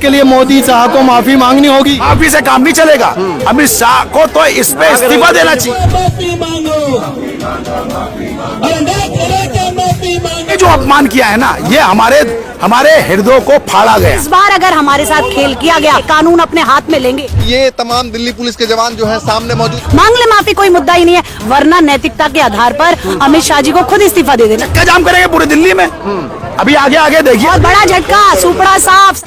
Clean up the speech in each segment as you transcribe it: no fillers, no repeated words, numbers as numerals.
इसके लिए मोदी शाह को माफी मांगनी होगी। माफी से काम नहीं चलेगा। अमित शाह को तो इस पे इस्तीफा देना चाहिए। ये जो अपमान किया है ना, ये हमारे हृदयों को फाड़ा गया। इस बार अगर हमारे साथ खेल किया गया, कानून अपने हाथ में लेंगे। ये तमाम दिल्ली पुलिस के जवान जो है सामने मौजूद। मांग ले माफी, कोई मुद्दा ही नहीं है, वरना नैतिकता के आधार पर अमित शाह जी को खुद इस्तीफा दे देना। चक्का जाम करेंगे पूरे दिल्ली में। अभी आगे देखिए, बहुत बड़ा झटका, सुपड़ा साफ।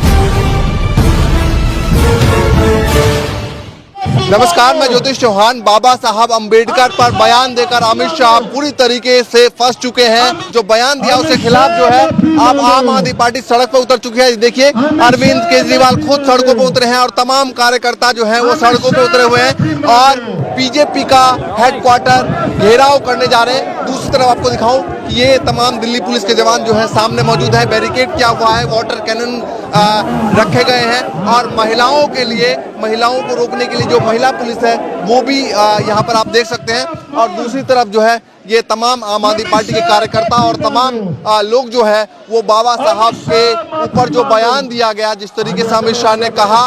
नमस्कार, मैं ज्योतिष चौहान। बाबा साहब अंबेडकर पर बयान देकर अमित शाह पूरी तरीके से फंस चुके हैं। जो बयान दिया उसके खिलाफ जो है अब आम आदमी पार्टी सड़क पर उतर चुकी है। देखिए, अरविंद केजरीवाल खुद सड़कों पर उतरे हैं और तमाम कार्यकर्ता जो हैं वो सड़कों पर उतरे हुए हैं और बीजेपी का हेडक्वार्टर घेराव करने जा रहे हैं। दूसरी तरफ आपको दिखाऊं कि ये तमाम दिल्ली पुलिस के जवान जो है सामने मौजूद है। बैरिकेड किया हुआ है, वाटर कैनन रखे गए हैं और महिलाओं के लिए, महिलाओं को रोकने के लिए जो महिला पुलिस है वो भी यहाँ पर आप देख सकते हैं। और दूसरी तरफ जो है ये तमाम आम आदमी पार्टी के कार्यकर्ता और तमाम लोग जो है वो बाबा साहब के ऊपर जो बयान दिया गया, जिस तरीके से अमित शाह ने कहा,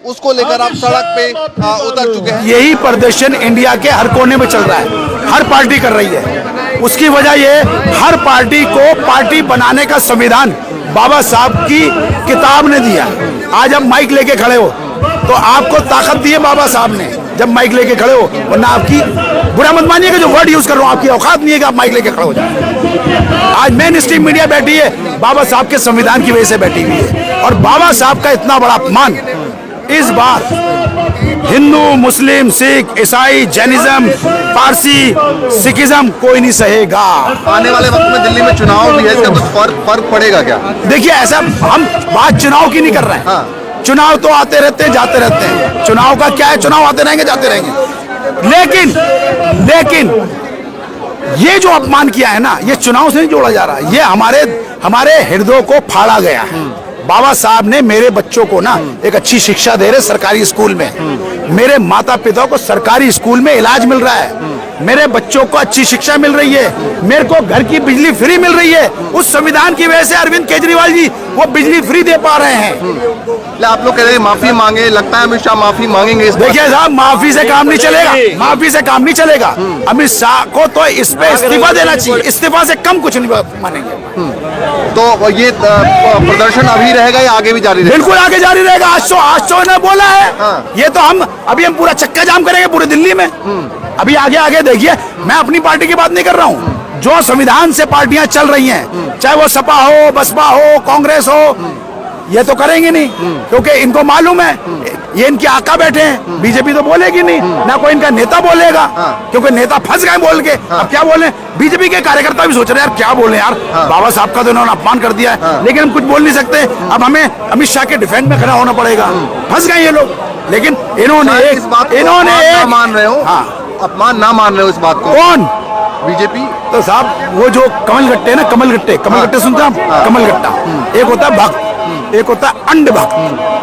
उसको लेकर आप सड़क पे उतर चुके हैं। यही प्रदर्शन इंडिया के हर कोने में चल रहा है, हर पार्टी कर रही है। उसकी वजह ये, हर पार्टी को पार्टी बनाने का संविधान बाबा साहब की किताब ने दिया। आज आप माइक लेके खड़े हो तो आपको ताकत दी है बाबा साहब ने, जब माइक लेके खड़े हो। वरना आपकी, बुरा मत मानिएगा जो वर्ड यूज कर रहा हूं, आपकी औकात नहीं है कि आप माइक लेके खड़े हो जाए। आज मेन स्ट्रीम मीडिया बैठी है, बाबा साहब के संविधान की वजह से बैठी हुई है। और बाबा साहब का इतना बड़ा अपमान इस बार हिंदू, मुस्लिम, सिख, ईसाई, जैनिज्म, पारसी, सिखिज्म कोई नहीं सहेगा। आने वाले वक्त में दिल्ली में चुनाव भी है, इसका कुछ फर्क पड़ेगा क्या? देखिए, ऐसा हम बात चुनाव की नहीं कर रहे हैं। हाँ। चुनाव तो आते रहते हैं, जाते रहते हैं। चुनाव का क्या है, चुनाव आते रहेंगे, जाते रहेंगे। लेकिन ये जो अपमान किया है ना, ये चुनाव से नहीं जोड़ा जा रहा। ये हमारे हृदयों को फाड़ा गया है। बाबा साहब ने मेरे बच्चों को ना एक अच्छी शिक्षा दे रहे सरकारी स्कूल में। मेरे माता पिता को सरकारी स्कूल में इलाज मिल रहा है। मेरे बच्चों को अच्छी शिक्षा मिल रही है। मेरे को घर की बिजली फ्री मिल रही है। उस संविधान की वजह से अरविंद केजरीवाल जी वो बिजली फ्री दे पा रहे हैं। आप लोग कह रहे हैं माफी मांगे, लगता है अमित शाह माफी मांगेंगे। देखिए साहब, माफी से काम नहीं चलेगा, माफी से काम नहीं चलेगा। अमित शाह को तो इस पे इस्तीफा देना चाहिए। इस्तीफा से कम कुछ नहीं मानेंगे। तो ये प्रदर्शन अभी रहेगा या आगे भी जारी रहेगा? बिल्कुल आगे जारी रहेगा। आज तो ने बोला है। हाँ। ये तो हम पूरा चक्का जाम करेंगे पूरे दिल्ली में। अभी आगे देखिए, मैं अपनी पार्टी की बात नहीं कर रहा हूँ। जो संविधान से पार्टियां चल रही हैं, चाहे वो सपा हो, बसपा हो, कांग्रेस हो, ये तो करेंगे नहीं, क्योंकि इनको मालूम है ये इनके आका बैठे हैं। बीजेपी तो बोलेगी नहीं, ना कोई इनका नेता बोलेगा, क्योंकि नेता फंस गए बोल के। अब क्या बोले, बीजेपी के कार्यकर्ता भी सोच रहे हैं यार क्या बोले यार, बाबा साहब का तो इन्होंने अपमान कर दिया है। लेकिन हम कुछ बोल नहीं सकते। अब हमें अमित शाह के डिफेंड में खड़ा होना पड़ेगा। फंस गए ये लोग। लेकिन इन्होंने मान रहे हो, अपमान ना मान रहे हो इस बात को? कौन? बीजेपी। तो साहब वो जो कमल गट्टे है ना, कमल गट्टे सुनते हैं आप? कमल गट्टा एक होता है भक्त, एक होता है अंध भक्त।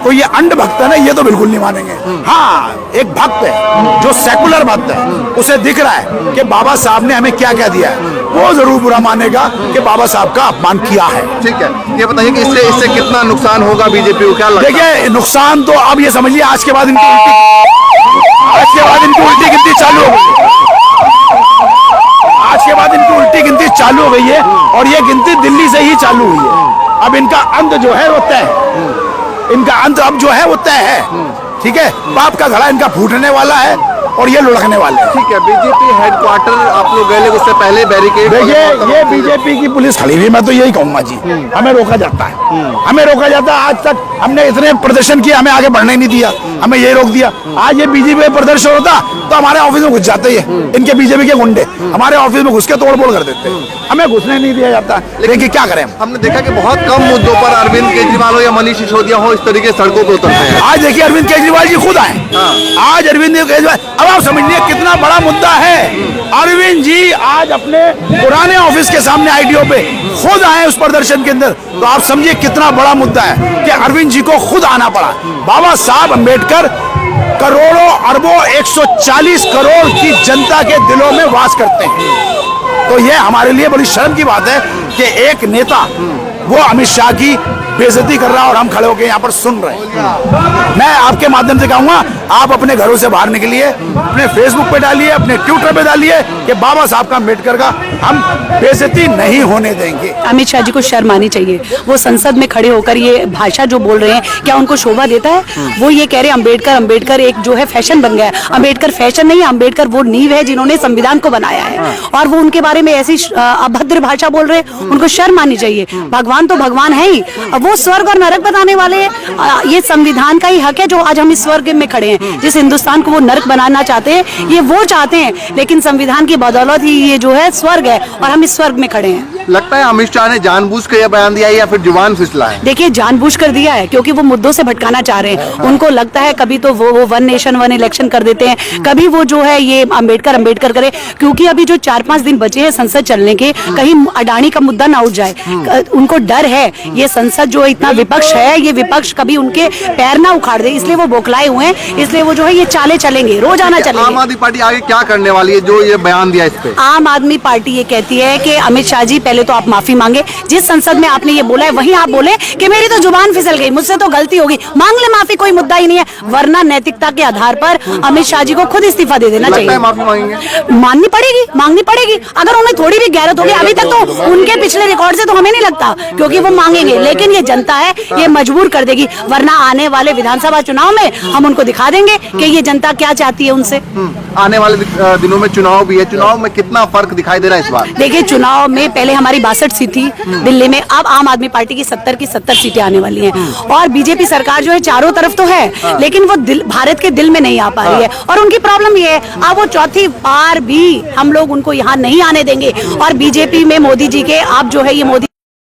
तो ये अंध भक्त है ना, ये तो बिल्कुल नहीं मानेंगे। हाँ, एक भक्त है जो सेकुलर भक्त है, उसे दिख रहा है कि बाबा साहब ने हमें क्या क्या दिया है, वो जरूर बुरा मानेगा कि बाबा साहब का अपमान किया है। ठीक है, ये बताइए कि इससे कितना नुकसान होगा बीजेपी को, क्या लगता है? देखिए, नुकसान तो अब ये समझिए, आज के बाद इनकी उल्टी गिनती चालू हो गई। आज के बाद इनकी उल्टी गिनती चालू हो गई है और ये गिनती दिल्ली से ही चालू हुई है। अब इनका अंत जो है वो तय है। इनका अंत अब जो है वो तय है। ठीक है, बाप का घड़ा इनका फूटने वाला है और ये लुढ़कने वाले हैं। ठीक है, बीजेपी हेडक्वार्टर आप लोग गए, उससे पहले बैरिकेड। देखिए, ये बीजेपी की पुलिस खड़ी हुई, मैं तो यही कहूंगा जी, हमें रोका जाता है। हमें रोका जाता है। आज तक हमने इतने प्रदर्शन किया, हमें आगे बढ़ने नहीं दिया, हमें ये रोक दिया। आज ये बीजेपी प्रदर्शन होता तो हमारे ऑफिस में घुस जाते ही इनके बीजेपी के गुंडे हमारे ऑफिस में घुस के तोड़ फोड़ कर देते। हमें घुसने नहीं दिया जाता। लेकिन क्या करें, हमने देखा कि बहुत कम मुद्दों पर अरविंद केजरीवाल हो या मनीष सिसोदिया हो, इस तरीके सड़कों पर उतरते हैं। आज देखिए, अरविंद केजरीवाल जी खुद आए। आज अरविंद केजरीवाल, अब आप समझिए कितना बड़ा मुद्दा है। अरविंद जी आज अपने पुराने ऑफिस के सामने IDO पे खुद आए उस प्रदर्शन के अंदर। तो आप समझिए कितना बड़ा मुद्दा है कि अरविंद जी को खुद आना पड़ा। बाबा साहब अंबेडकर करोड़ों अरबों 140 करोड़ की जनता के दिलों में वास करते हैं। तो यह हमारे लिए बड़ी शर्म की बात है कि एक नेता वो अमित शाह की बेइज्जती कर रहा है और हम खड़े होकर यहाँ पर सुन रहे हैं। मैं आपके माध्यम से कहूंगा, आप अपने घरों से बाहर निकलिए, अपने फेसबुक पे डालिए, अपने ट्विटर पे डालिए कि बाबा साहब का अम्बेडकर का हम बेइज्जती नहीं होने देंगे। अमित शाह जी को शर्म आनी चाहिए। वो संसद में खड़े होकर ये भाषा जो बोल रहे हैं, क्या उनको शोभा देता है? वो ये कह रहे हैं अम्बेडकर अम्बेडकर एक जो है फैशन बन गया है। अम्बेडकर फैशन नहीं है, अम्बेडकर वो नींव है जिन्होंने संविधान को बनाया है, और वो उनके बारे में ऐसी अभद्र भाषा बोल रहे हैं। उनको शर्म आनी चाहिए। भगवान तो भगवान है ही, वो स्वर्ग और नरक बताने वाले हैं। ये संविधान का ही हक है जो आज हम इस स्वर्ग में खड़े हैं। जिस हिंदुस्तान को वो नरक बनाना चाहते हैं, ये वो चाहते हैं, लेकिन संविधान की बदौलत ही ये जो है स्वर्ग है, और हम इस स्वर्ग में खड़े हैं। लगता है अमित शाह ने जानबूझ कर यह बयान दिया है या फिर जुबान फिसला है? देखिए, जानबूझ कर दिया है, क्योंकि वो मुद्दों से भटकाना चाह रहे हैं। उनको लगता है कभी तो वो वन नेशन वन इलेक्शन कर देते हैं, कभी वो जो है ये अम्बेडकर अम्बेडकर करे, क्योंकि अभी जो 4-5 दिन बचे हैं संसद चलने के, कहीं अडानी का मुद्दा ना उठ जाए। उनको डर है, ये संसद जो इतना विपक्ष है, ये विपक्ष कभी उनके पैर ना उखाड़ दे, इसलिए वो बौखलाए हुए हैं। इसलिए वो जो है ये चाले चलेंगे, रोजाना चलेंगे। आम आदमी पार्टी आगे क्या करने वाली है जो ये बयान दिया इस पे? आम आदमी पार्टी ये कहती है कि अमित शाह जी, पहले तो आप माफी मांगे। जिस संसद में आपने ये बोला है, वहीं आप बोले कि मेरी तो जुबान फिसल गई, मुझसे तो गलती होगी, मांग ले माफी, कोई मुद्दा ही नहीं है। वरना नैतिकता के आधार पर अमित शाह जी को खुद इस्तीफा दे देना चाहिए। माफी मांगेंगे? माननी पड़ेगी, मांगनी पड़ेगी। अगर उन्हें थोड़ी भी गैरत होगी, अभी तक तो उनके पिछले रिकॉर्ड से तो हमें नहीं लगता, क्योंकि वो मांगेंगे, लेकिन ये जनता है, ये मजबूर कर देगी। वरना आने वाले विधानसभा चुनाव में हम उनको दिखा देंगे कि ये जनता क्या चाहती है उनसे। आने वाले दिनों में चुनाव भी है, चुनाव में कितना फर्क दिखाई दे रहा है इस बार? देखिए, चुनाव में पहले हमारी 62 सीट थी दिल्ली में, अब आम आदमी पार्टी की 70 सीटें आने वाली हैं। और बीजेपी सरकार जो है चारों तरफ तो है, लेकिन वो भारत के दिल में नहीं आ पा रही है, और उनकी प्रॉब्लम ये है, अब वो चौथी बार भी हम लोग उनको यहाँ नहीं आने देंगे। और बीजेपी में मोदी जी के, आप जो है ये मोदी